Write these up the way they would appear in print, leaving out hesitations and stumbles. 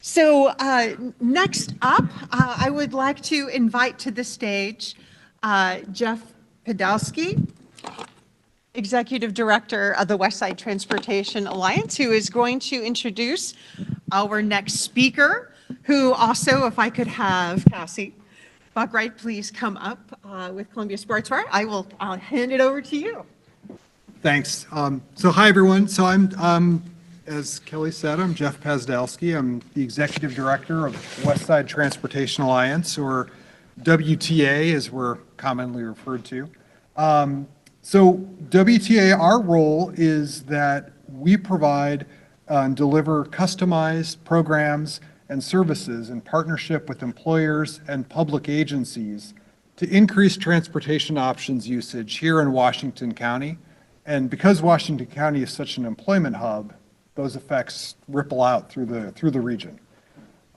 Next up, I would like to invite to the stage Jeff Podolsky, Executive Director of the Westside Transportation Alliance, who is going to introduce our next speaker, who also, if I could have Cassie Buckwright please come up with Columbia Sportswear. I'll hand it over to you. Thanks. Hi everyone. I'm as Kelly said, I'm Jeff Pazdalski. I'm the Executive Director of Westside Transportation Alliance, or WTA as we're commonly referred to. WTA, our role is that we provide and deliver customized programs and services in partnership with employers and public agencies to increase transportation options usage here in Washington County. And because Washington County is such an employment hub, those effects ripple out through the region.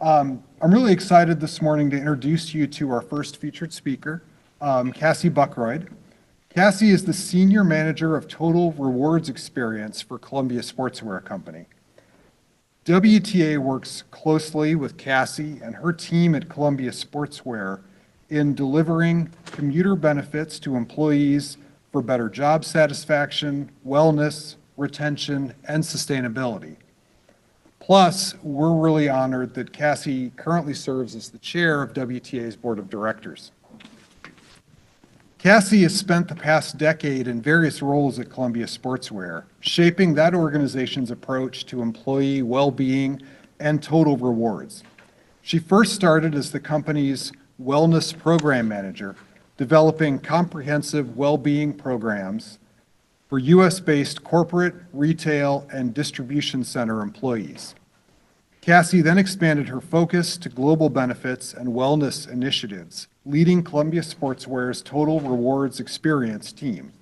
I'm really excited this morning to introduce you to our first featured speaker, Cassie Buckwright. Cassie is the Senior Manager of Total Rewards Experience for Columbia Sportswear Company. WTA works closely with Cassie and her team at Columbia Sportswear in delivering commuter benefits to employees for better job satisfaction, wellness, retention, and sustainability. Plus, we're really honored that Cassie currently serves as the chair of WTA's board of directors. Cassie has spent the past decade in various roles at Columbia Sportswear, shaping that organization's approach to employee well-being and total rewards. She first started as the company's wellness program manager, developing comprehensive well-being programs for U.S.-based corporate, retail, and distribution center employees. Cassie then expanded her focus to global benefits and wellness initiatives, leading Columbia Sportswear's Total Rewards Experience team.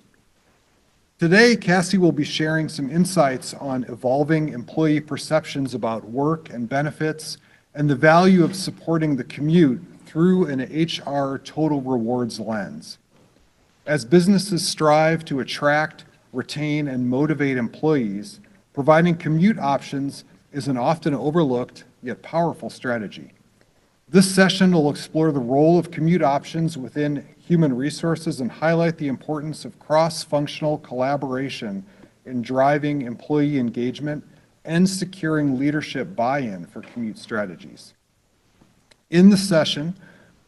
Today, Cassie will be sharing some insights on evolving employee perceptions about work and benefits and the value of supporting the commute through an HR total rewards lens. As businesses strive to attract, retain, and motivate employees, providing commute options is an often overlooked yet powerful strategy. This session will explore the role of commute options within human resources and highlight the importance of cross-functional collaboration in driving employee engagement and securing leadership buy-in for commute strategies. In the session,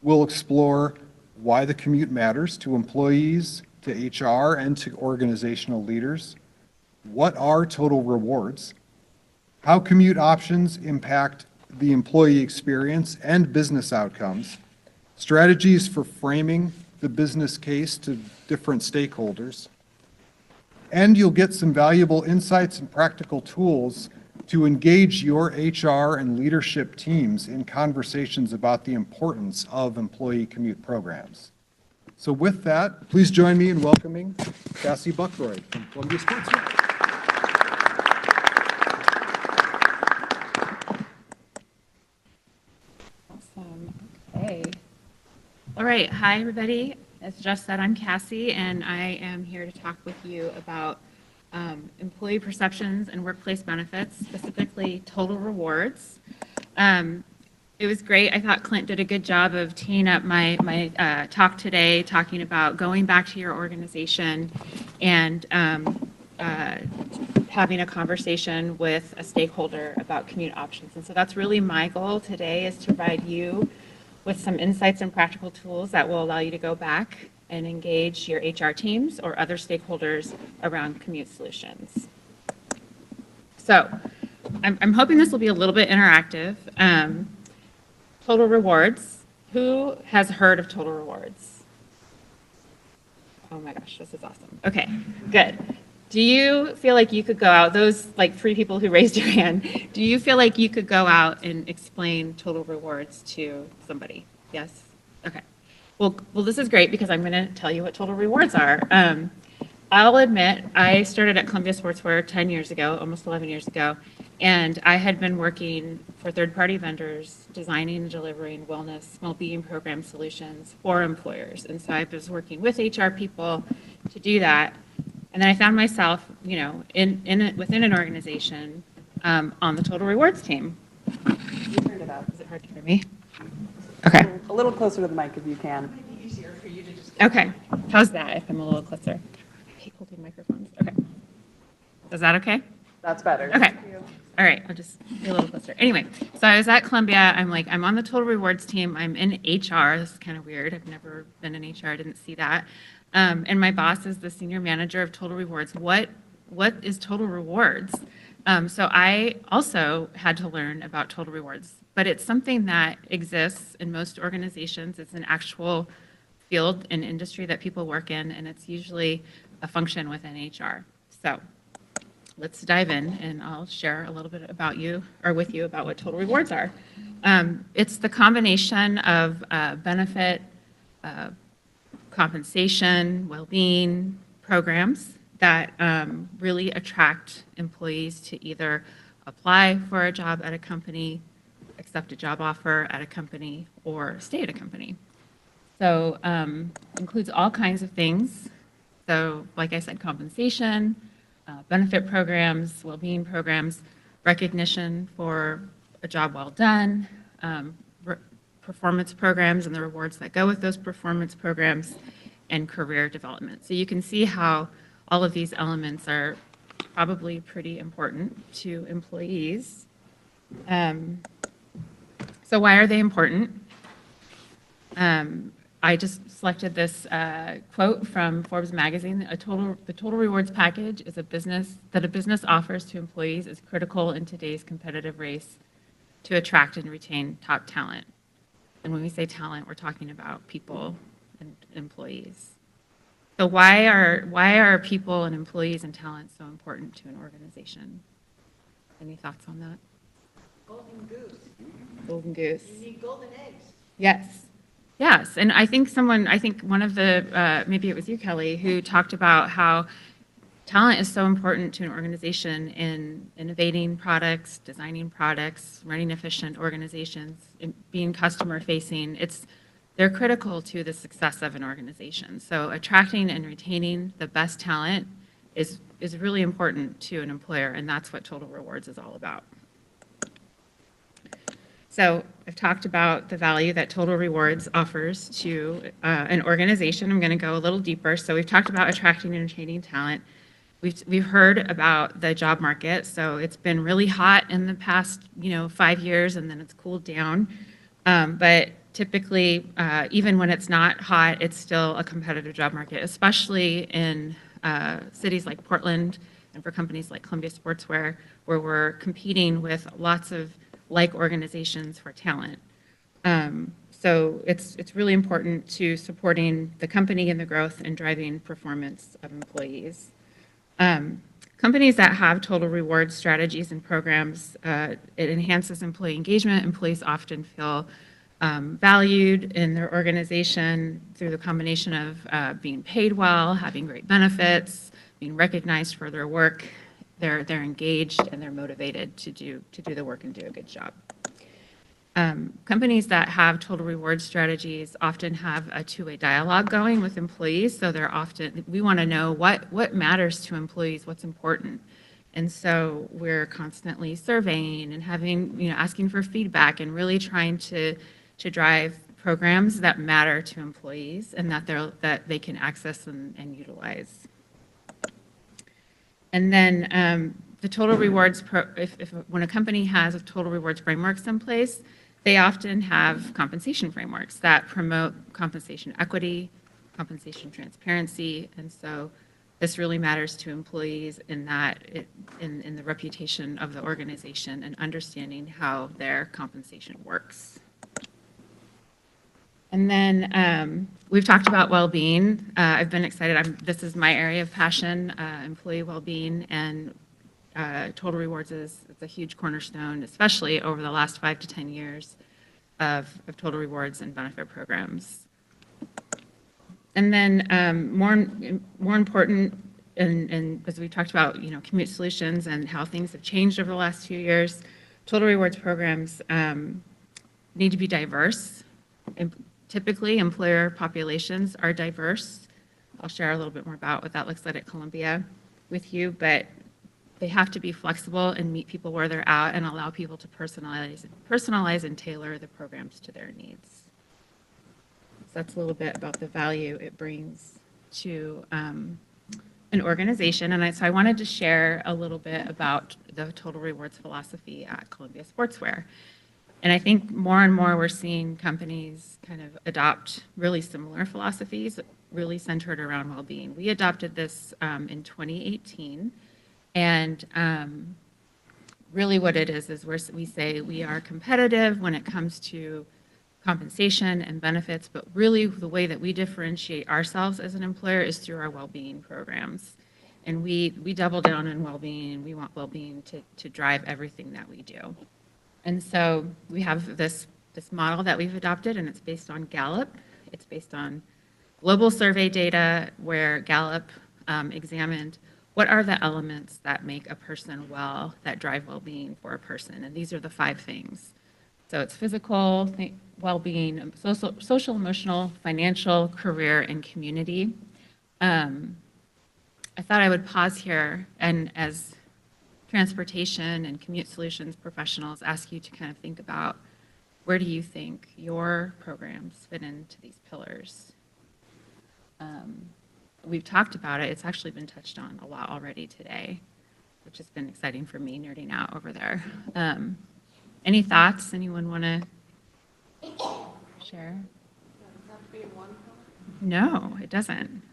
we'll explore why the commute matters to employees, to HR, and to organizational leaders. What are total rewards? How commute options impact the employee experience and business outcomes, strategies for framing the business case to different stakeholders, and you'll get some valuable insights and practical tools to engage your HR and leadership teams in conversations about the importance of employee commute programs. So with that, please join me in welcoming Cassie Buckwright from Columbia Sportswear. Okay. All right. Hi, everybody. As Jeff said, I'm Cassie, and I am here to talk with you about employee perceptions and workplace benefits, specifically total rewards. It was great. I thought Clint did a good job of teeing up my talk today, talking about going back to your organization and having a conversation with a stakeholder about commute options. And so that's really my goal today, is to provide you with some insights and practical tools that will allow you to go back and engage your HR teams or other stakeholders around commute solutions. So I'm hoping this will be a little bit interactive. Total rewards. Who has heard of total rewards? Oh my gosh, this is awesome. Okay, good. Do you feel like you could go out, those like 3 people who raised your hand, do you feel like you could go out and explain total rewards to somebody? Yes? Okay. Well, this is great because I'm going to tell you what total rewards are. I'll admit, I started at Columbia Sportswear 10 years ago, almost 11 years ago, and I had been working for third-party vendors, designing and delivering wellness, well-being program solutions for employers. And so I was working with HR people to do that. And then I found myself, within an organization on the total rewards team. These are hard to hear me? Okay. A little closer to the mic if you can. Okay. How's that if I'm a little closer? I hate holding microphones. Okay. Is that okay? That's better. Okay. All right. I'll just be a little closer. Anyway, so I was at Columbia. I'm on the Total Rewards team. I'm in HR. This is kind of weird. I've never been in HR. I didn't see that. And my boss is the senior manager of Total Rewards. What is Total Rewards? So I also had to learn about Total Rewards, but it's something that exists in most organizations. It's an actual field and industry that people work in, and it's usually a function within HR. So let's dive in, and I'll share a little bit about you, or with you, about what Total Rewards are. It's the combination of benefit, compensation, well-being programs that really attract employees to either apply for a job at a company, accept a job offer at a company, or stay at a company. So includes all kinds of things. So like I said, compensation, benefit programs, well-being programs, recognition for a job well done, performance programs and the rewards that go with those performance programs, and career development. So you can see how all of these elements are probably pretty important to employees. So why are they important? I just selected this quote from Forbes magazine. The total rewards package is a business offers to employees is critical in today's competitive race to attract and retain top talent. And when we say talent, we're talking about people and employees. So why are people and employees and talent so important to an organization? Any thoughts on that? Golden goose. Golden goose. You need golden eggs. Yes. Yes. And I think one of the, maybe it was you, Kelly, who talked about how talent is so important to an organization in innovating products, designing products, running efficient organizations, being customer facing. They're critical to the success of an organization. So attracting and retaining the best talent is really important to an employer, and that's what Total Rewards is all about. So I've talked about the value that Total Rewards offers to an organization. I'm going to go a little deeper. So we've talked about attracting and retaining talent. We've heard about the job market. So it's been really hot in the past 5 years, and then it's cooled down. But typically, even when it's not hot, it's still a competitive job market, especially in cities like Portland and for companies like Columbia Sportswear, where we're competing with lots of like organizations for talent. So it's really important to supporting the company and the growth and driving performance of employees. Companies that have Total Rewards strategies and programs, it enhances employee engagement. Employees often feel valued in their organization through the combination of being paid well, having great benefits, being recognized for their work. They're engaged and they're motivated to do the work and do a good job. Companies that have Total Rewards strategies often have a two-way dialogue going with employees. So we want to know what matters to employees, what's important. And so we're constantly surveying and asking for feedback and really trying to drive programs that matter to employees and that they can access and utilize. And then the Total Rewards, when a company has a Total Rewards frameworks in place, they often have compensation frameworks that promote compensation equity, compensation transparency, and so this really matters to employees in the reputation of the organization and understanding how their compensation works. And then we've talked about well-being. I've been excited. This is my area of passion, employee well-being, and Total Rewards is a huge cornerstone, especially over the last 5 to 10 years of Total Rewards and benefit programs. And then more important, and as we talked about, commute solutions and how things have changed over the last few years, Total Rewards programs need to be diverse. Typically, employer populations are diverse. I'll share a little bit more about what that looks like at Columbia with you, but they have to be flexible and meet people where they're at and allow people to personalize and tailor the programs to their needs. So that's a little bit about the value it brings to an organization. And so I wanted to share a little bit about the total rewards philosophy at Columbia Sportswear. And I think more and more we're seeing companies kind of adopt really similar philosophies, really centered around well-being. We adopted this in 2018. And really what it is we say we are competitive when it comes to compensation and benefits, but really the way that we differentiate ourselves as an employer is through our well-being programs. And we double down on well-being. We want well-being to drive everything that we do. And so we have this model that we've adopted, and it's based on Gallup. It's based on global survey data where Gallup examined what are the elements that make a person well, that drive well-being for a person. And these are the 5 things. So it's physical well-being, social, emotional, financial, career, and community. I thought I would pause here and as transportation and commute solutions professionals ask you to kind of think about where do you think your programs fit into these pillars? We've talked about it. It's actually been touched on a lot already today, which has been exciting for me, nerding out over there. Any thoughts? Anyone want to share? No, it doesn't.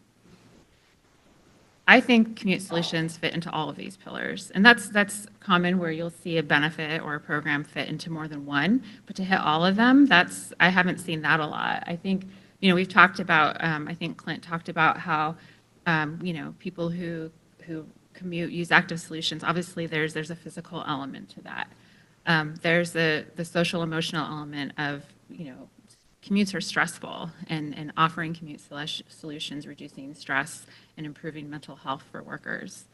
I think commute solutions fit into all of these pillars. And that's common where you'll see a benefit or a program fit into more than one. But to hit all of them, I haven't seen that a lot. I think, we've talked about, I think Clint talked about how, people who commute use active solutions. Obviously, there's a physical element to that. There's the social emotional element of, commutes are stressful and offering commute solutions, reducing stress and improving mental health for workers.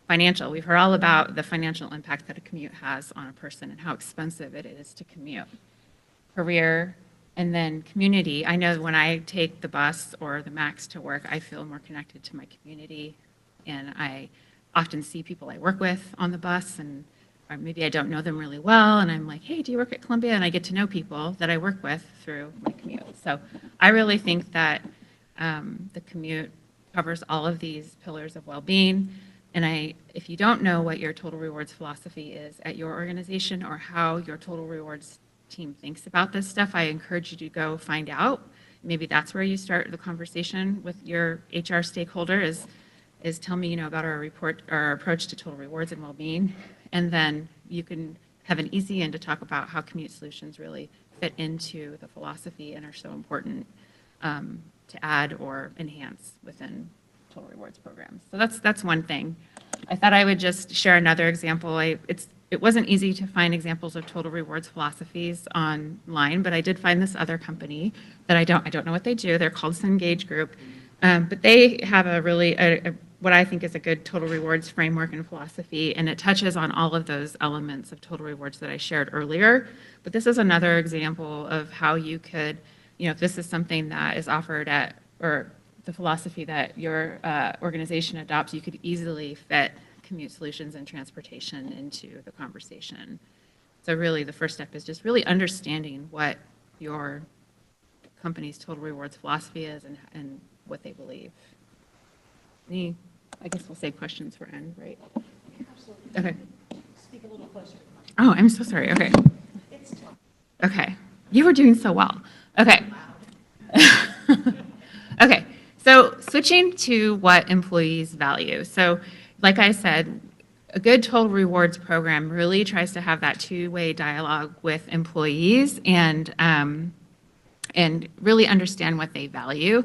Financial, we've heard all about the financial impact that a commute has on a person and how expensive it is to commute. Career, and then community. I know when I take the bus or the MAX to work, I feel more connected to my community, and I often see people I work with on the bus, or maybe I don't know them really well, and I'm like, hey, do you work at Columbia? And I get to know people that I work with through my commute. So I really think that the commute covers all of these pillars of well-being. And if you don't know what your total rewards philosophy is at your organization or how your total rewards team thinks about this stuff, I encourage you to go find out. Maybe that's where you start the conversation with your HR stakeholder is tell me, about our approach to total rewards and well-being. And then you can have an easy end to talk about how commute solutions really fit into the philosophy and are so important to add or enhance within total rewards programs. So that's one thing. I thought I would just share another example. It wasn't easy to find examples of total rewards philosophies online, but I did find this other company that I don't know what they do. They're called Cengage Group, but they have a really what I think is a good total rewards framework and philosophy, and it touches on all of those elements of total rewards that I shared earlier. But this is another example of how you could, if this is something that is offered at, or the philosophy that your organization adopts, you could easily fit commute solutions and transportation into the conversation. So really the first step is just really understanding what your company's total rewards philosophy is and what they believe. I guess we'll save questions for end, right? Absolutely. Okay. Speak a little closer. Oh, I'm so sorry. Okay. It's tough. Okay. You were doing so well. Okay. Okay. So switching to what employees value. So like I said, a good total rewards program really tries to have that two-way dialogue with employees and really understand what they value.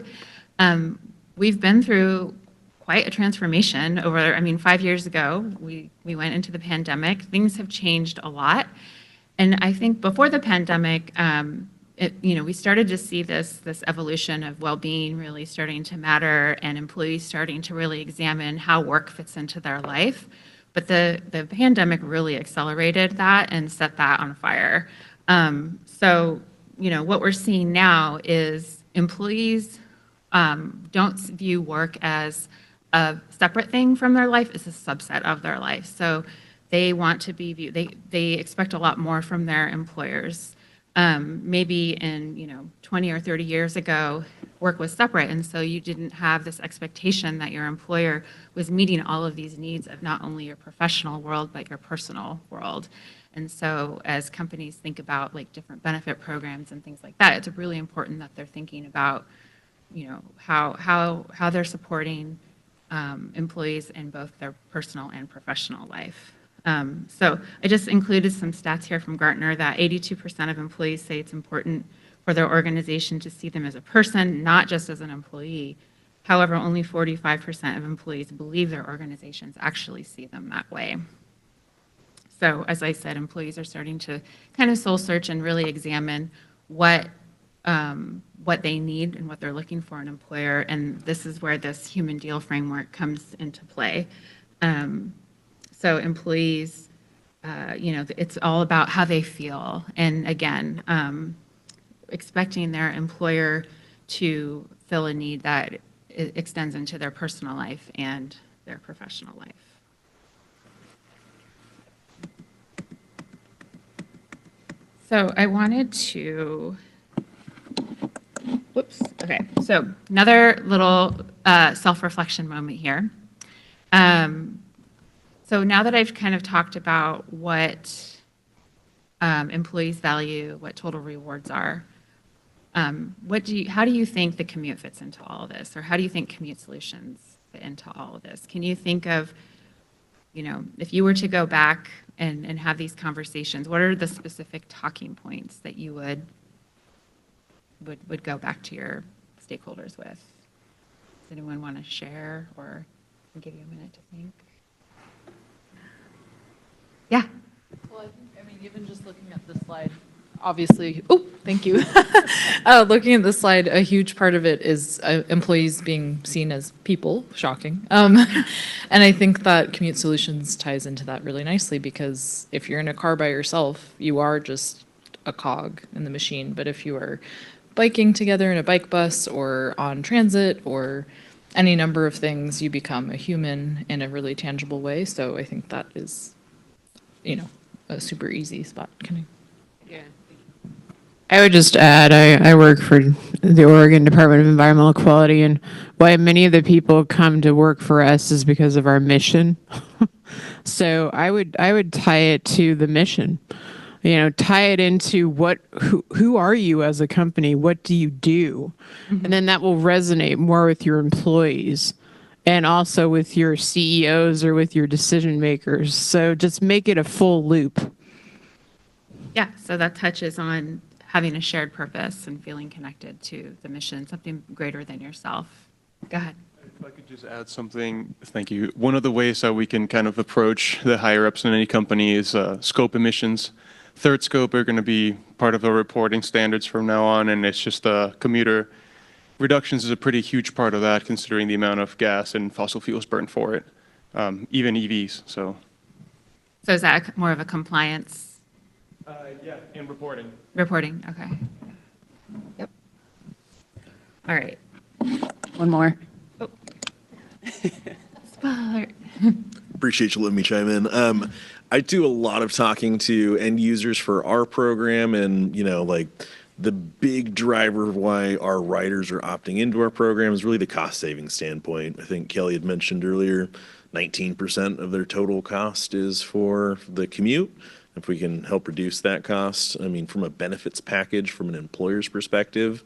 We've been through quite a transformation 5 years ago, we went into the pandemic. Things have changed a lot. And I think before the pandemic, we started to see this evolution of well-being really starting to matter and employees starting to really examine how work fits into their life. But the pandemic really accelerated that and set that on fire. So, what we're seeing now is employees don't view work as a separate thing from their life is a subset of their life. So they want to be viewed, they expect a lot more from their employers. Maybe in 20 or 30 years ago, work was separate, and so you didn't have this expectation that your employer was meeting all of these needs of not only your professional world, but your personal world. And so as companies think about like different benefit programs and things like that, it's really important that they're thinking about, how they're supporting employees in both their personal and professional life. So I just included some stats here from Gartner that 82% of employees say it's important for their organization to see them as a person, not just as an employee. However, only 45% of employees believe their organizations actually see them that way. So as I said, employees are starting to kind of soul search and really examine what they need and what they're looking for in an employer, and this is where this human deal framework comes into play. So employees, it's all about how they feel, and again, expecting their employer to fill a need that extends into their personal life and their professional life. So I wanted to, okay, so another little self-reflection moment here. So now that I've kind of talked about what employees value, what total rewards are, how do you think the commute fits into all of this? Or how do you think commute solutions fit into all of this? Can you think of, if you were to go back and have these conversations, what are the specific talking points that you would go back to your stakeholders with? Does anyone want to share, or I'll give you a minute to think? Yeah. Well, I mean, even just looking at this slide, obviously, oh, thank you. Looking at this slide, a huge part of it is employees being seen as people, shocking. And I think that commute solutions ties into that really nicely, because if you're in a car by yourself, you are just a cog in the machine. But if you are biking together in a bike bus or on transit or any number of things, you become a human in a really tangible way. So I think that is, a super easy spot. Yeah. I would just add, I work for the Oregon Department of Environmental Quality, and why many of the people come to work for us is because of our mission. So I would tie it to the mission. Tie it into who are you as a company? What do you do? Mm-hmm. And then that will resonate more with your employees and also with your CEOs or with your decision makers. So just make it a full loop. Yeah, so that touches on having a shared purpose and feeling connected to the mission, something greater than yourself. Go ahead. If I could just add something, thank you. One of the ways that we can kind of approach the higher ups in any company is scope emissions. Third scope are going to be part of the reporting standards from now on, and it's just commuter reductions is a pretty huge part of that, considering the amount of gas and fossil fuels burned for it, even EVs. So is that more of a compliance? Yeah, and reporting. Reporting, okay. Yep. All right. One more. Oh. Spoiler. Appreciate you letting me chime in. I do a lot of talking to end users for our program, and the big driver of why our riders are opting into our program is really the cost saving standpoint. I think Kelly had mentioned earlier, 19% of their total cost is for the commute. If we can help reduce that cost, I mean, from a benefits package, from an employer's perspective,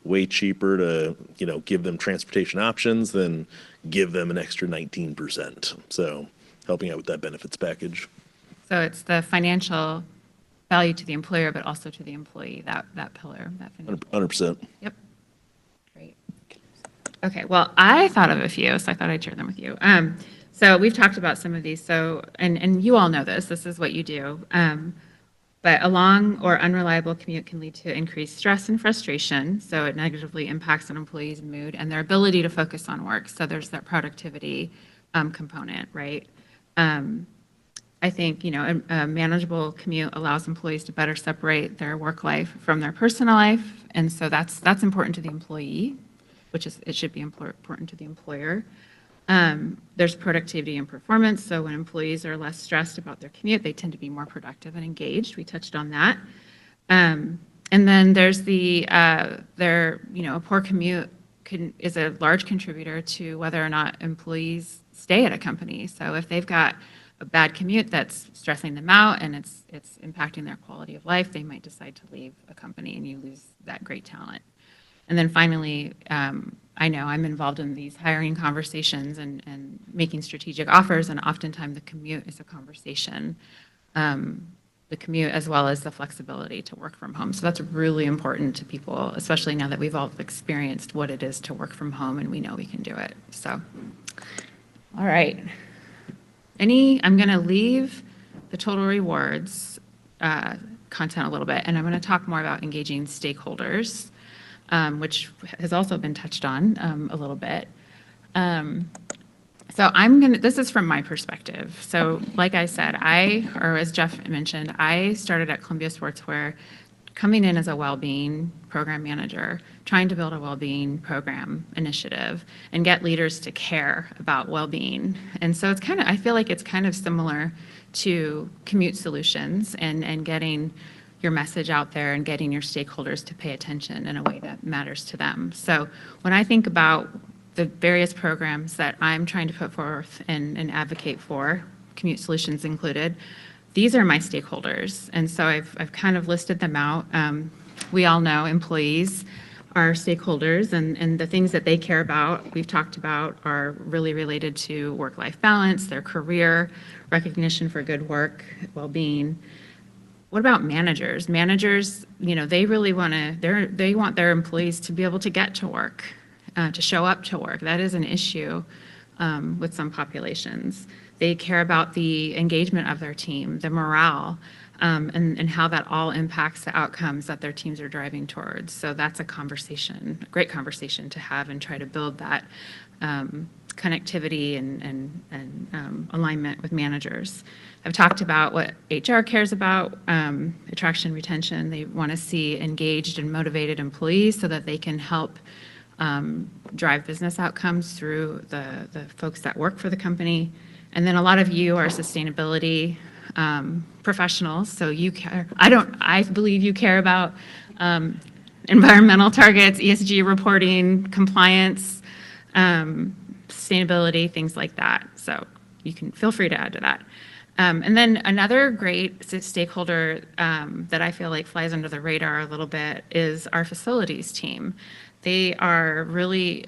way cheaper to, give them transportation options than give them an extra 19%. So helping out with that benefits package. So it's the financial value to the employer, but also to the employee, that pillar, that financial. 100%. Yep. Great. Okay, well, I thought of a few, so I thought I'd share them with you. So we've talked about some of these, so, and you all know this is what you do. But a long or unreliable commute can lead to increased stress and frustration, so it negatively impacts an employee's mood and their ability to focus on work. So there's that productivity component, right? I think, a manageable commute allows employees to better separate their work life from their personal life, and so that's important to the employee, it should be important to the employer. There's productivity and performance. So when employees are less stressed about their commute, they tend to be more productive and engaged. We touched on that. And then there's a poor commute is a large contributor to whether or not employees stay at a company. So if they've got a bad commute that's stressing them out and it's impacting their quality of life, they might decide to leave a company and you lose that great talent. And then finally, I know I'm involved in these hiring conversations and making strategic offers, and oftentimes the commute is a conversation. The commute as well as the flexibility to work from home. So that's really important to people, especially now that we've all experienced what it is to work from home and we know we can do it. So, all right. I'm going to leave the total rewards content a little bit, and I'm going to talk more about engaging stakeholders, which has also been touched on a little bit. So this is from my perspective. So like I said, or as Jeff mentioned, I started at Columbia Sportswear coming in as a well-being program manager, trying to build a well-being program initiative and get leaders to care about well-being. And so I feel like it's kind of similar to commute solutions and getting your message out there and getting your stakeholders to pay attention in a way that matters to them. So when I think about the various programs that I'm trying to put forth and advocate for, commute solutions included, these are my stakeholders. And so I've kind of listed them out. We all know employees are stakeholders, and the things that they care about, we've talked about, are really related to work-life balance, their career, recognition for good work, well-being. What about managers? Managers, they really want their employees to be able to get to work, to show up to work. That is an issue with some populations. They care about the engagement of their team, the morale, and how that all impacts the outcomes that their teams are driving towards. So that's a great conversation to have and try to build that connectivity and alignment with managers. I've talked about what HR cares about, attraction, retention. They want to see engaged and motivated employees so that they can help drive business outcomes through the folks that work for the company. And then a lot of you are sustainability professionals, so you care. I believe you care about environmental targets, ESG reporting, compliance, sustainability, things like that. So you can feel free to add to that. And then another great stakeholder that I feel like flies under the radar a little bit is our facilities team. They are really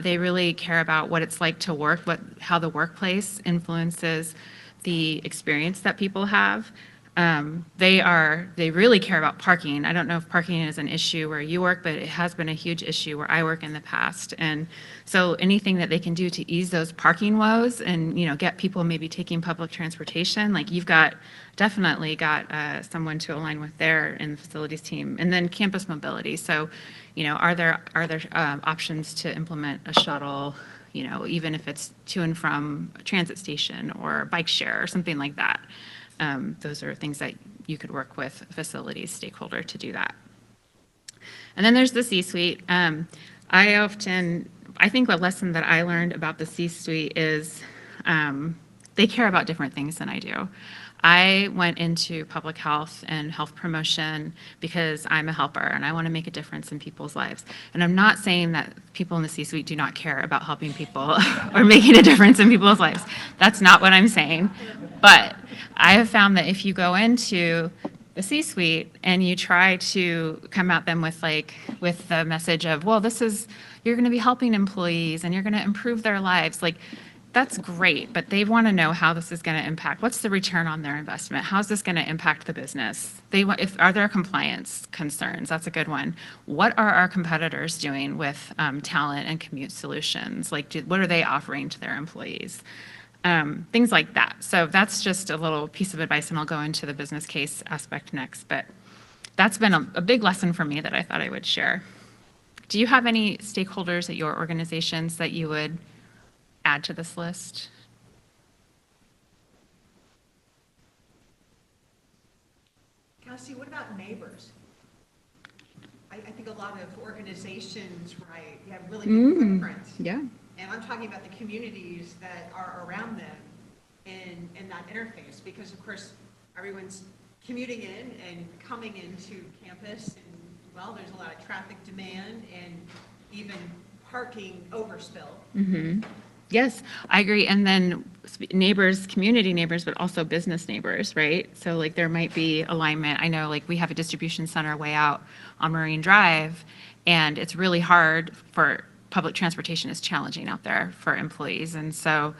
they really care about what it's like to work, how the workplace influences the experience that people have. They really care about parking. I don't know if parking is an issue where you work, but it has been a huge issue where I work in the past. And so anything that they can do to ease those parking woes and, get people maybe taking public transportation, like you've definitely got someone to align with there in the facilities team. And then campus mobility. So, are there options to implement a shuttle, even if it's to and from a transit station or a bike share or something like that? Those are things that you could work with a facilities stakeholder to do that. And then there's the C-suite. I think a lesson that I learned about the C-suite is they care about different things than I do. I went into public health and health promotion because I'm a helper and I want to make a difference in people's lives. And I'm not saying that people in the C-suite do not care about helping people or making a difference in people's lives. That's not what I'm saying. But I have found that if you go into the C-suite and you try to come at them with the message of, well, you're going to be helping employees and you're going to improve their lives, that's great, but they want to know how this is going to impact. What's the return on their investment? How's this going to impact the business? Are there compliance concerns? That's a good one. What are our competitors doing with talent and commute solutions? What are they offering to their employees? Things like that. So that's just a little piece of advice, and I'll go into the business case aspect next. But that's been a big lesson for me that I thought I would share. Do you have any stakeholders at your organizations that you would add to this list? Cassie, what about neighbors? I think a lot of organizations, right, you have really big footprints. Yeah. And I'm talking about the communities that are around them in that interface, because of course, everyone's commuting in and coming into campus, and well, there's a lot of traffic demand and even parking overspill. Yes, I agree. And then neighbors, community neighbors, but also business neighbors, right? So like there might be alignment. I know like we have a distribution center way out on Marine Drive, and it's really hard for public transportation is challenging out there for employees. And so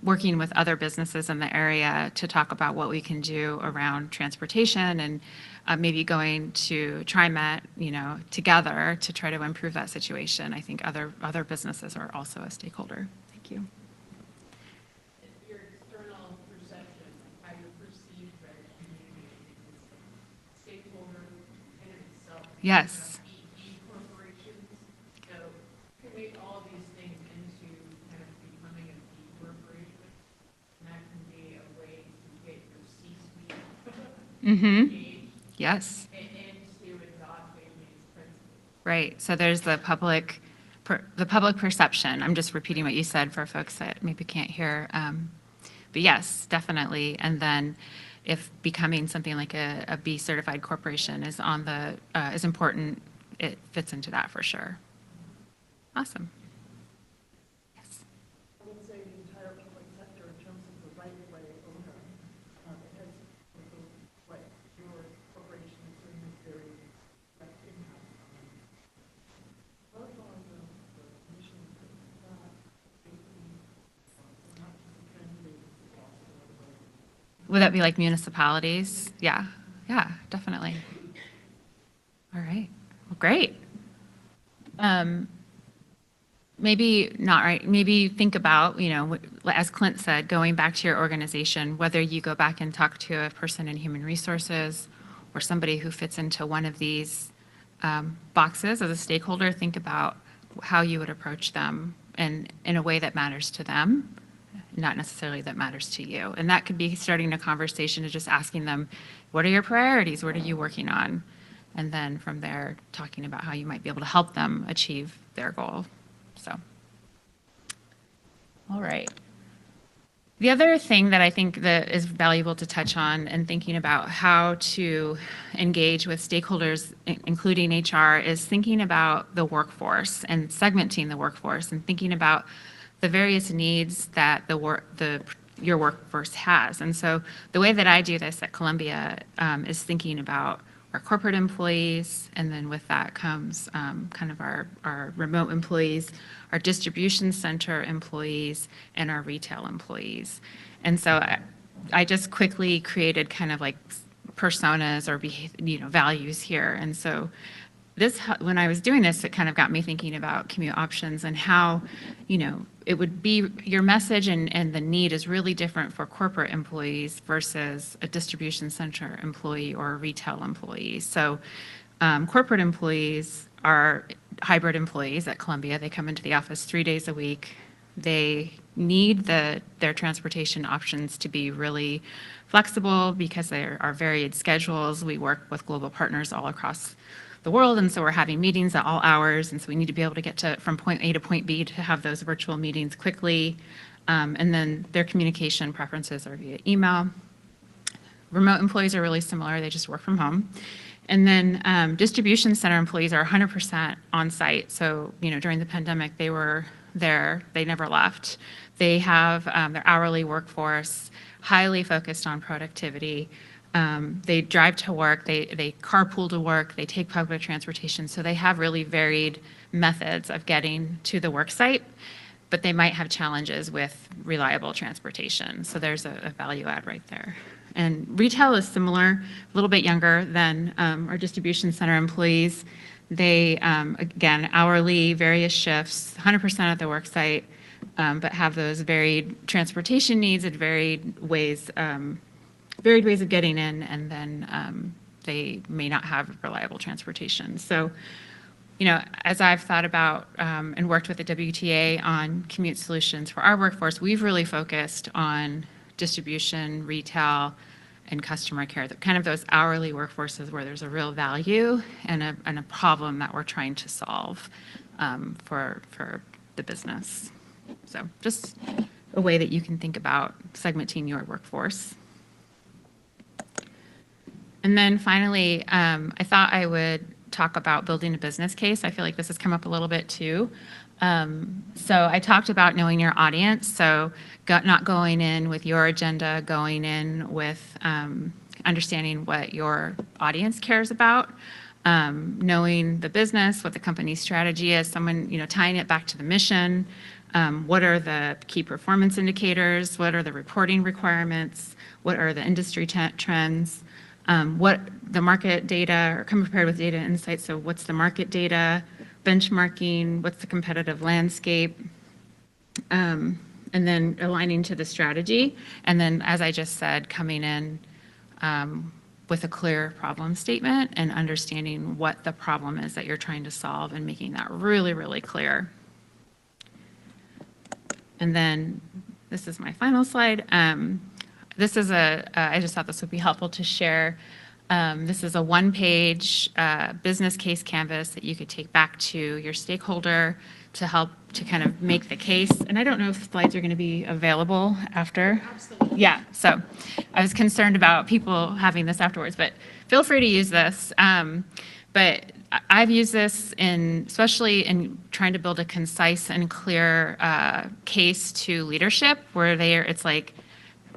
working with other businesses in the area to talk about what we can do around transportation and maybe going to TriMet, together to try to improve that situation. I think other businesses are also a stakeholder. Thank you. Your external perception, how you're perceived by the community, is a stakeholder in itself. Yes. E-corporations, so commute all of these things into kind of becoming a corporation. And that can be a way to get your C-suite engaged Yes. and to adopting these principles. Right. So there's the public perception. I'm just repeating what you said for folks that maybe can't hear. But yes, definitely. And then if becoming something like a B certified corporation is is important, it fits into that for sure. Awesome. Yes. I would say the entire public sector in terms of the right-of-way owner, it has what your corporation is doing is very in-house. Both on the mission, basically, not just the transit, but also the Would that be like municipalities? Yeah. Yeah, definitely. All right. Well, great. Maybe not right. Maybe think about, as Clint said, going back to your organization, whether you go back and talk to a person in human resources or somebody who fits into one of these boxes as a stakeholder, think about how you would approach them and in a way that matters to them, not necessarily that matters to you. And that could be starting a conversation of just asking them, what are your priorities? What are you working on? And then from there, talking about how you might be able to help them achieve their goal. So, all right. The other thing that I think that is valuable to touch on in thinking about how to engage with stakeholders, including HR, is thinking about the workforce and segmenting the workforce and thinking about the various needs that your workforce has. And so the way that I do this at Columbia is thinking about our corporate employees, and then with that comes kind of our remote employees, our distribution center employees, and our retail employees. And so I just quickly created kind of like personas or values here. And so when I was doing this, it kind of got me thinking about commute options and how, it would be your message and the need is really different for corporate employees versus a distribution center employee or a retail employee. So corporate employees are hybrid employees at Columbia. They come into the office 3 days a week. They need their transportation options to be really flexible because there are varied schedules. We work with global partners all across the world, and so we're having meetings at all hours, and so we need to be able to get from point A to point B to have those virtual meetings quickly. And then their communication preferences are via email. Remote employees are really similar, they just work from home. And then distribution center employees are 100% on site. So, during the pandemic, they were there, they never left. They have their hourly workforce, highly focused on productivity. They drive to work, they carpool to work, they take public transportation. So they have really varied methods of getting to the work site, but they might have challenges with reliable transportation. So there's a value add right there. And retail is similar, a little bit younger than our distribution center employees. They, again, hourly, various shifts, 100% at the work site, but have those varied transportation needs and varied ways of getting in, and then they may not have reliable transportation. So, as I've thought about and worked with the WTA on commute solutions for our workforce, we've really focused on distribution, retail, and customer care, kind of those hourly workforces where there's a real value and a problem that we're trying to solve for the business. So just a way that you can think about segmenting your workforce. And then finally, I thought I would talk about building a business case. I feel like this has come up a little bit too. So I talked about knowing your audience. So not going in with your agenda, going in with understanding what your audience cares about, knowing the business, what the company's strategy is, tying it back to the mission. What are the key performance indicators? What are the reporting requirements? What are the industry trends? What the market data, or come prepared with data insights. So what's the market data, benchmarking, what's the competitive landscape, and then aligning to the strategy. And then, as I just said, coming in with a clear problem statement and understanding what the problem is that you're trying to solve and making that really, really clear. And then this is my final slide. This is I just thought this would be helpful to share. This is a one-page business case canvas that you could take back to your stakeholder to help to kind of make the case. And I don't know if slides are going to be available after. Absolutely. Yeah, so I was concerned about people having this afterwards, but feel free to use this. But I've used this especially in trying to build a concise and clear case to leadership, where it's like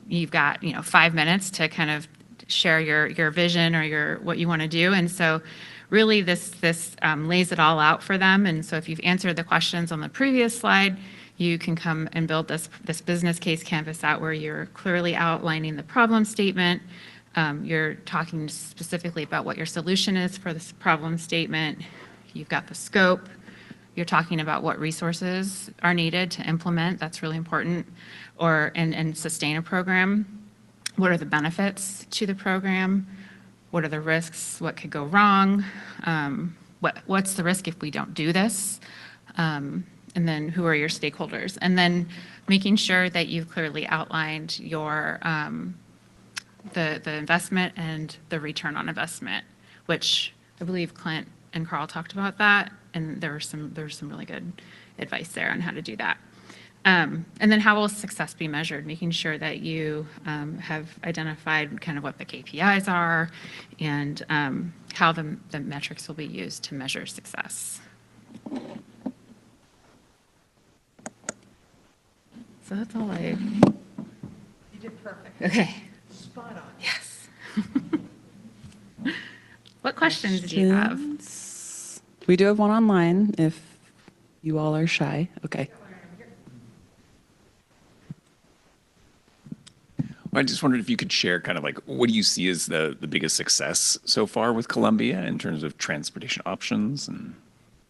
you've got 5 minutes to kind of share your vision or what you want to do, and so really this lays it all out for them. And so if you've answered the questions on the previous slide, you can come and build this business case canvas out where you're clearly outlining the problem statement. You're talking specifically about what your solution is for this problem statement. You've got the scope. You're talking about what resources are needed to implement. That's really important. And sustain a program. What are the benefits to the program? What are the risks? What could go wrong? What's the risk if we don't do this? And then who are your stakeholders? And then making sure that you've clearly outlined your the investment and the return on investment, which I believe Clint and Carl talked about that, and there was some really good advice there on how to do that. And then how will success be measured? Making sure that you have identified kind of what the KPIs are and how the metrics will be used to measure success. So that's all I. You did perfect. Okay. Spot on. Yes. What questions do you have? We do have one online if you all are shy. Okay. I just wondered if you could share kind of like, what do you see as the biggest success so far with Columbia in terms of transportation options and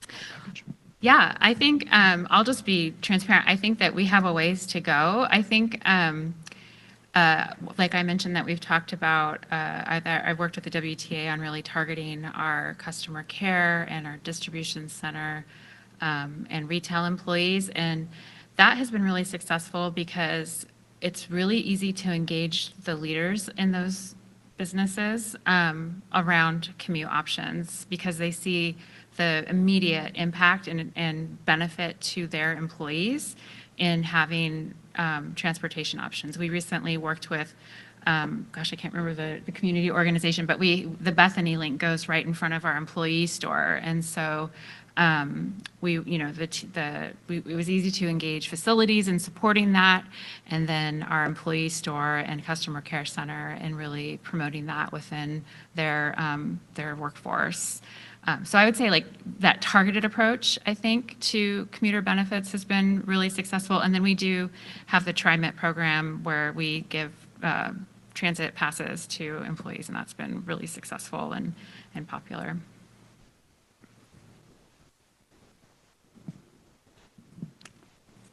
package? Yeah, I think I'll just be transparent. I think that we have a ways to go. I think, like I mentioned, that we've talked about, I've worked with the WTA on really targeting our customer care and our distribution center and retail employees. And that has been really successful because it's really easy to engage the leaders in those businesses around commute options because they see the immediate impact and benefit to their employees in having transportation options. We recently worked with, gosh, I can't remember the community organization, but the Bethany link goes right in front of our employee store. And so it was easy to engage facilities in supporting that, and then our employee store and customer care center and really promoting that within their workforce. So I would say like that targeted approach, I think, to commuter benefits has been really successful. And then we do have the TriMet program where we give transit passes to employees, and that's been really successful and popular.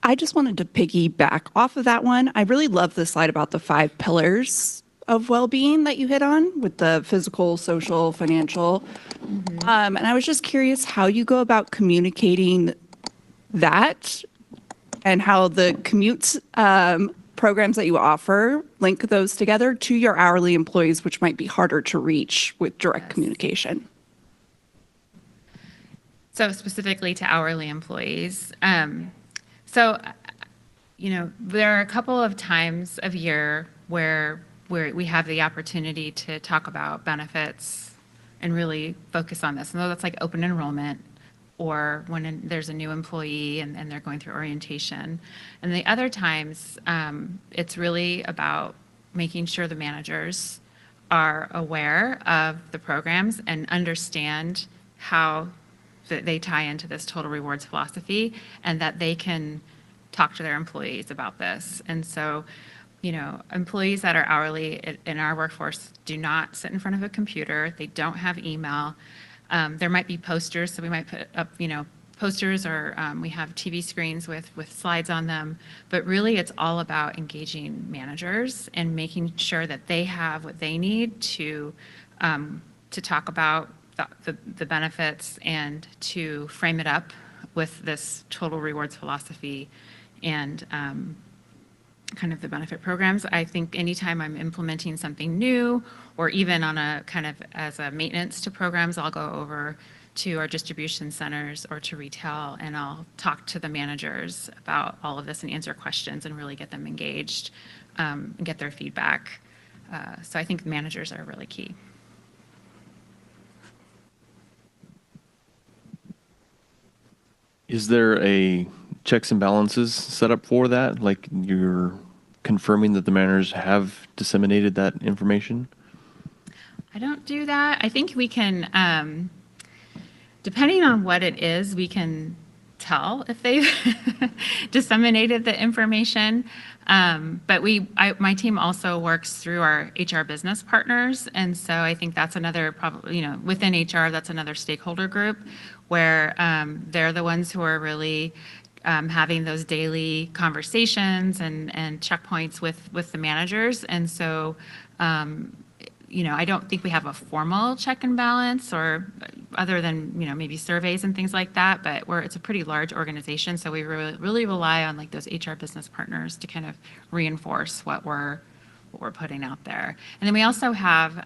I just wanted to piggyback off of that one. I really love the slide about the 5 pillars of well-being that you hit on with the physical, social, financial. And I was just curious how you go about communicating that and how the commutes programs that you offer link those together to your hourly employees, which might be harder to reach with direct communication. So specifically to hourly employees, So, there are a couple of times of year where we have the opportunity to talk about benefits and really focus on this. And that's like open enrollment, or when there's a new employee and they're going through orientation. And the other times, it's really about making sure the managers are aware of the programs and understand how they tie into this total rewards philosophy, and that they can talk to their employees about this. And so, employees that are hourly in our workforce do not sit in front of a computer. They don't have email. There might be posters, so we might put up, posters, or we have TV screens with slides on them. But really, it's all about engaging managers and making sure that they have what they need to talk about the benefits and to frame it up with this total rewards philosophy and kind of the benefit programs. I think anytime I'm implementing something new, or even on a kind of as a maintenance to programs, I'll go over to our distribution centers or to retail, and I'll talk to the managers about all of this and answer questions and really get them engaged and get their feedback. So I think managers are really key. Is there a checks and balances set up for that? Like you're confirming that the managers have disseminated that information? I don't do that. I think we can, depending on what it is, we can tell if they've disseminated the information. But my team also works through our HR business partners. And so I think that's another, probably, within HR, that's another stakeholder group where they're the ones who are really having those daily conversations and checkpoints with the managers. And so, I don't think we have a formal check and balance, or other than, maybe surveys and things like that, but it's a pretty large organization. So we really rely on like those HR business partners to kind of reinforce what we're putting out there. And then we also have,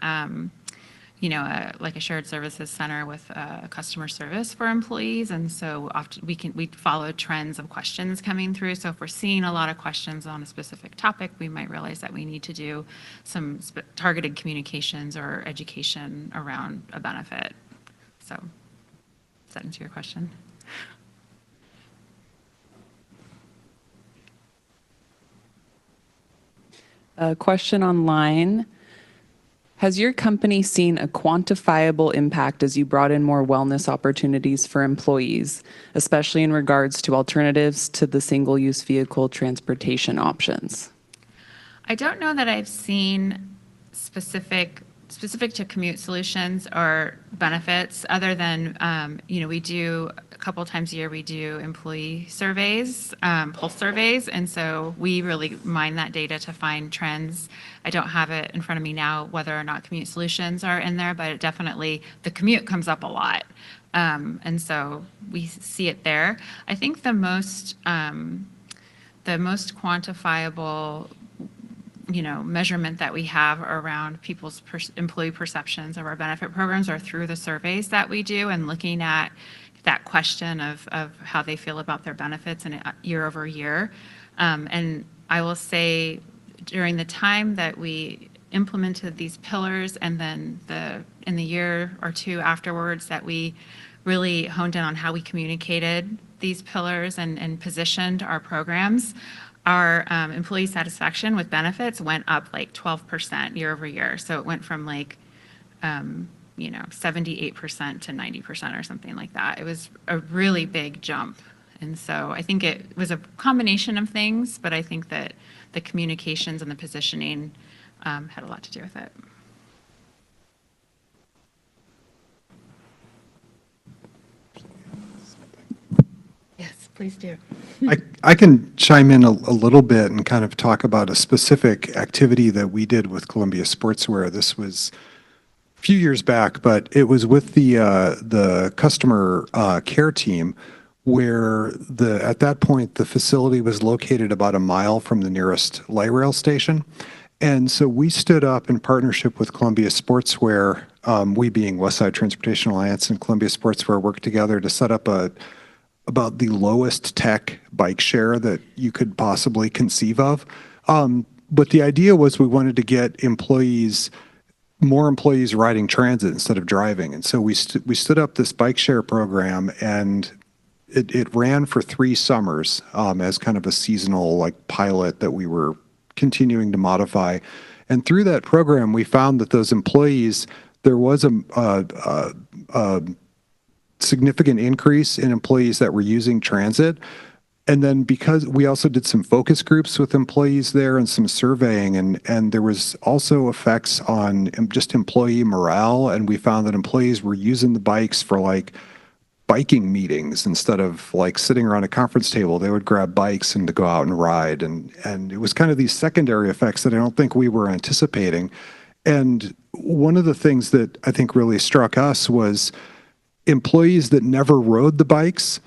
like a shared services center with customer service for employees. And so often we follow trends of questions coming through. So if we're seeing a lot of questions on a specific topic, we might realize that we need to do some targeted communications or education around a benefit. So does that answer your question? A question online. Has your company seen a quantifiable impact as you brought in more wellness opportunities for employees, especially in regards to alternatives to the single-use vehicle transportation options? I don't know that I've seen specific to commute solutions or benefits, other than, we do a couple times a year, we do employee surveys, pulse surveys. And so we really mine that data to find trends. I don't have it in front of me now, whether or not commute solutions are in there, but the commute comes up a lot. And so we see it there. I think the most quantifiable measurement that we have around people's employee perceptions of our benefit programs are through the surveys that we do, and looking at that question of how they feel about their benefits and year over year. And I will say, during the time that we implemented these pillars, and then in the year or two afterwards, that we really honed in on how we communicated these pillars and positioned our programs, our employee satisfaction with benefits went up like 12% year over year. So it went from 78% to 90% or something like that. It was a really big jump. And so I think it was a combination of things, but I think that the communications and the positioning had a lot to do with it. Yes, please do. I can chime in a little bit and kind of talk about a specific activity that we did with Columbia Sportswear. This was a few years back, but it was with the customer care team, where at that point the facility was located about a mile from the nearest light rail station. And so we stood up in partnership with Columbia Sportswear, we being Westside Transportation Alliance and Columbia Sportswear, worked together to set up a about the lowest tech bike share that you could possibly conceive of. But the idea was we wanted to get more employees riding transit instead of driving. And so we stood up this bike share program, and it ran for 3 summers as kind of a seasonal like pilot that we were continuing to modify. And through that program, we found that those employees, there was a significant increase in employees that were using transit. And then because we also did some focus groups with employees there and some surveying, and there was also effects on just employee morale. And we found that employees were using the bikes for like biking meetings instead of like sitting around a conference table. They would grab bikes and to go out and ride. And it was kind of these secondary effects that I don't think we were anticipating. And one of the things that I think really struck us was employees that never rode the bikes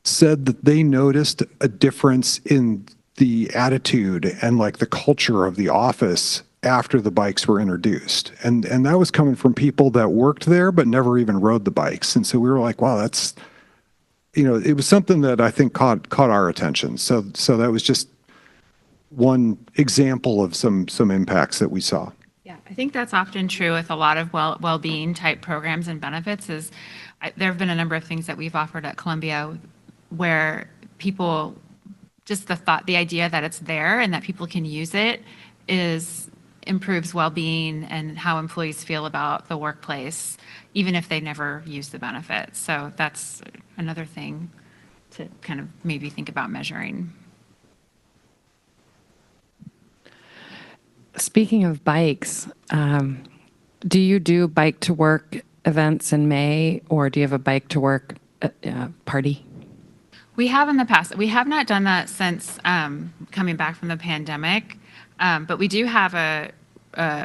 said that they noticed a difference in the attitude and like the culture of the office after the bikes were introduced. And that was coming from people that worked there but never even rode the bikes. And so we were like, wow, that's, it was something that I think caught our attention. So that was just one example of some impacts that we saw. Yeah, I think that's often true with a lot of well-being type programs and benefits there have been a number of things that we've offered at Columbia where people, just the idea that it's there and that people can use it improves well-being and how employees feel about the workplace, even if they never use the benefit. So that's another thing to kind of maybe think about measuring. Speaking of bikes, do you do bike to work events in May, or do you have a bike to work party? We have in the past. We have not done that since coming back from the pandemic, but we do have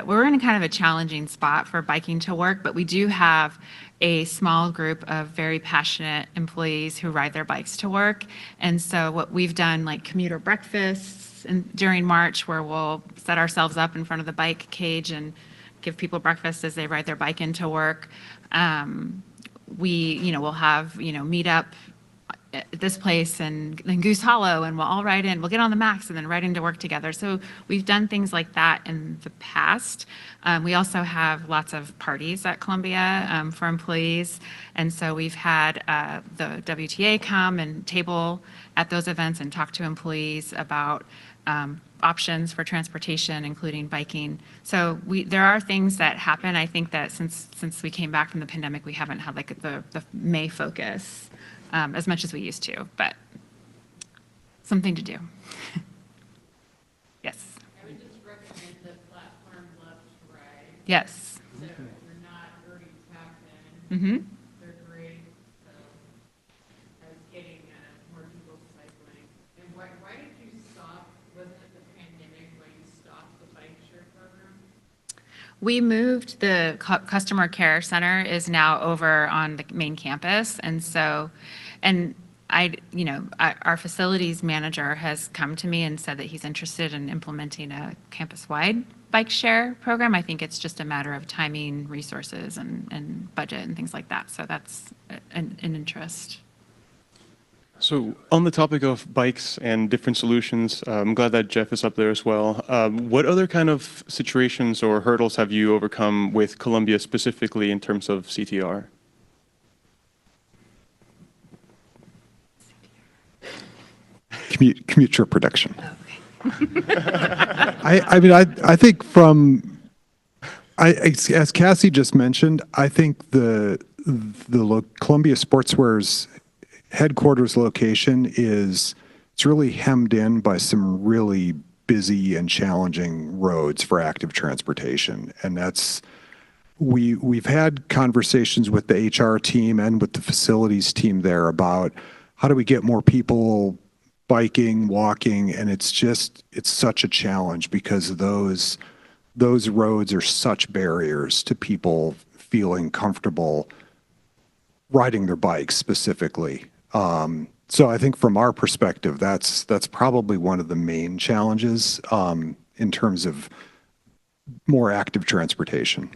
we're in kind of a challenging spot for biking to work, but we do have a small group of very passionate employees who ride their bikes to work. And so what we've done, like commuter breakfasts during March, where we'll set ourselves up in front of the bike cage and give people breakfast as they ride their bike into work. We'll have, meet up at this place and then Goose Hollow, and we'll all ride in, we'll get on the Max and then ride into work together. So we've done things like that in the past. We also have lots of parties at Columbia for employees. And so we've had the WTA come and table at those events and talk to employees about options for transportation, including biking. So there are things that happen. I think that since we came back from the pandemic, we haven't had like the May focus as much as we used to, but something to do. Yes. I would just recommend the platform left to right. Yes. So you're not already tapped in. Mm-hmm. They're great. So I was getting more people cycling. And why did you stop? Wasn't it the pandemic when you stopped the bike share program? We moved the customer care center is now over on the main campus. And so, our facilities manager has come to me and said that he's interested in implementing a campus-wide bike share program. I think it's just a matter of timing, resources, and budget and things like that. So that's an interest. So on the topic of bikes and different solutions, I'm glad that Jeff is up there as well. What other kind of situations or hurdles have you overcome with Columbia specifically in terms of CTR? Commute trip reduction. I think as Cassie just mentioned, I think the Columbia Sportswear's headquarters location it's really hemmed in by some really busy and challenging roads for active transportation. And we've had conversations with the HR team and with the facilities team there about how do we get more people biking, walking, and it's such a challenge because those roads are such barriers to people feeling comfortable riding their bikes specifically. So I think from our perspective, that's probably one of the main challenges in terms of more active transportation.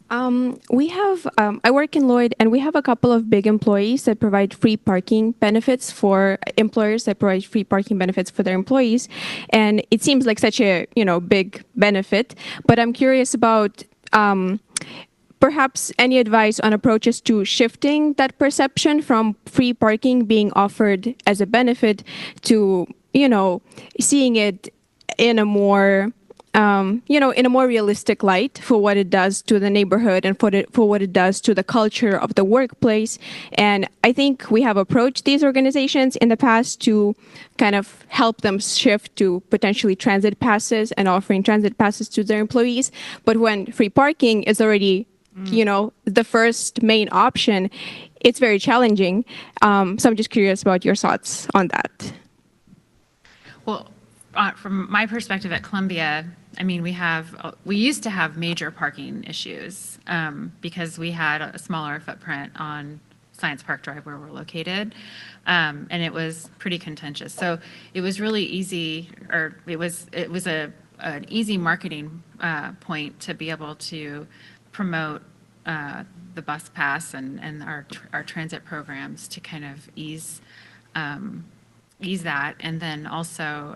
I work in Lloyd, and we have a couple of big employees that provide free parking benefits for employers that provide free parking benefits for their employees. And it seems like such a, big benefit, but I'm curious about, perhaps any advice on approaches to shifting that perception from free parking being offered as a benefit to, seeing it in a more in a more realistic light for what it does to the neighborhood and for what it does to the culture of the workplace. And I think we have approached these organizations in the past to kind of help them shift to potentially transit passes and offering transit passes to their employees. But when free parking is already, the first main option, it's very challenging. So I'm just curious about your thoughts on that. Well, from my perspective at Columbia, I mean, we used to have major parking issues because we had a smaller footprint on Science Park Drive where we're located, and it was pretty contentious. So it was really easy, or it was an easy marketing point to be able to promote the bus pass and our transit programs to kind of ease that. And then also,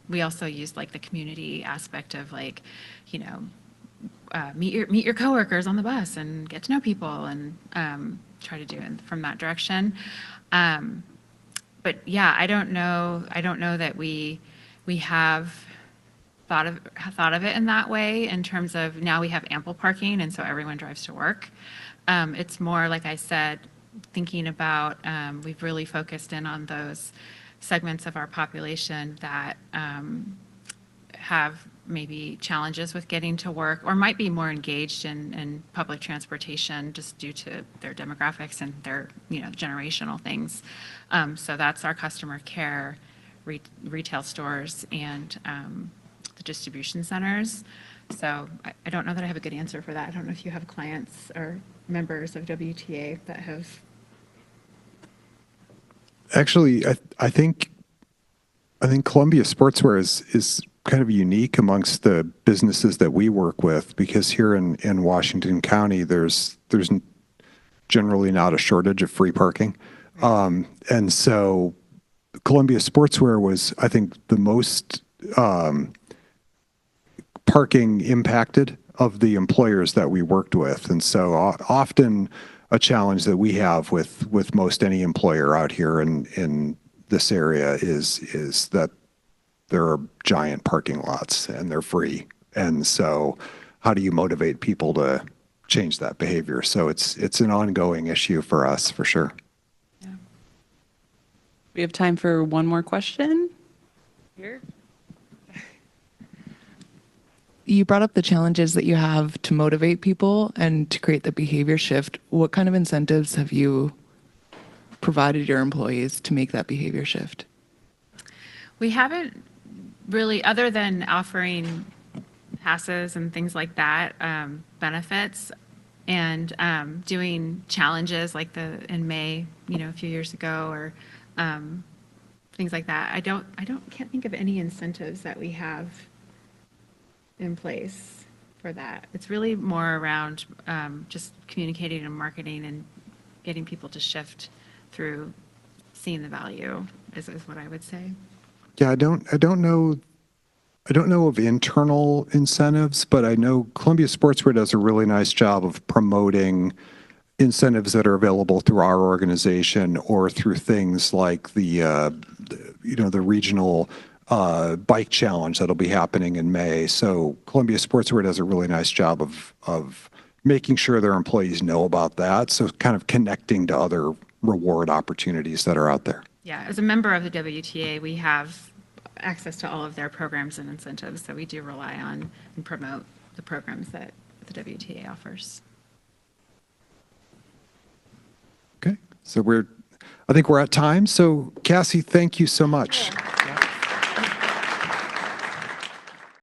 we also used like the community aspect of like, meet your coworkers on the bus and get to know people and try to do it from that direction. But yeah, I don't know that we have thought of it in that way in terms of now we have ample parking and so everyone drives to work. It's more, like I said, thinking about, we've really focused in on those segments of our population that have maybe challenges with getting to work or might be more engaged in public transportation just due to their demographics and their generational things. So that's our customer care, retail stores, and the distribution centers. So I don't know that I have a good answer for that. I don't know if you have clients or members of WTA that have. Actually, I think Columbia Sportswear is kind of unique amongst the businesses that we work with because here in Washington County, there's generally not a shortage of free parking. And so Columbia Sportswear was, I think, the most parking impacted of the employers that we worked with. And so often a challenge that we have with most any employer out here in this area is that there are giant parking lots and they're free. And so how do you motivate people to change that behavior? So it's an ongoing issue for us, for sure. Yeah. We have time for one more question. Here. You brought up the challenges that you have to motivate people and to create the behavior shift. What kind of incentives have you provided your employees to make that behavior shift? We haven't really, other than offering passes and things like that, benefits, and doing challenges like in May, a few years ago, or things like that. Can't think of any incentives that we have in place for that. It's really more around just communicating and marketing and getting people to shift through seeing the value is what I would say. Yeah, I don't know of internal incentives, but I know Columbia Sportswear does a really nice job of promoting incentives that are available through our organization or through things like the regional bike challenge that'll be happening in May. So Columbia Sportswear does a really nice job of making sure their employees know about that. So kind of connecting to other reward opportunities that are out there. Yeah, as a member of the WTA, we have access to all of their programs and incentives, so we do rely on and promote the programs that the WTA offers. Okay, so I think we're at time. So Cassie, thank you so much.